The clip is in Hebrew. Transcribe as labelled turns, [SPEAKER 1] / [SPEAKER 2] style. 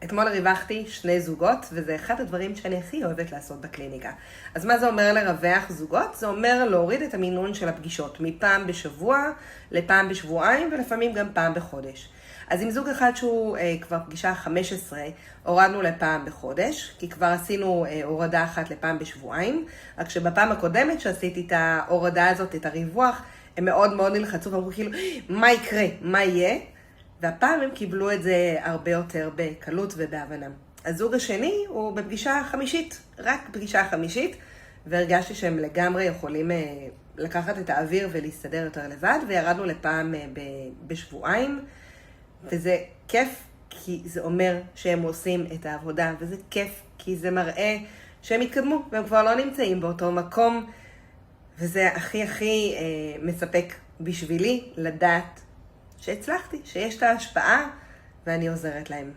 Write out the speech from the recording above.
[SPEAKER 1] אתמול ריווחתי 2 זוגות, וזה אחד הדברים שאני הכי אוהבת לעשות בקליניקה. אז מה זה אומר לרווח זוגות? זה אומר להוריד את המינון של הפגישות, מפעם בשבוע לפעם בשבועיים, ולפעמים גם פעם בחודש. אז עם זוג אחד שהוא כבר פגישה 15, הורדנו לפעם בחודש, כי כבר עשינו הורדה אחת לפעם בשבועיים, רק שבפעם הקודמת שעשיתי את ההורדה הזאת, את הריווח, הם מאוד מאוד נלחצו ואמרו כאילו, מה יקרה? מה יהיה? והפעם הם קיבלו את זה הרבה יותר בקלות ובהבנה. הזוג השני הוא בפגישה חמישית, רק פגישה חמישית, והרגשתי שהם לגמרי יכולים לקחת את האוויר ולהסתדר יותר לבד, וירדנו לפעם בשבועיים, וזה כיף כי זה אומר שהם עושים את העבודה, וזה כיף כי זה מראה שהם התקדמו, והם כבר לא נמצאים באותו מקום, וזה הכי מספק בשבילי לדעת שהצלחתי, שיש את ההשפעה ואני עוזרת להם.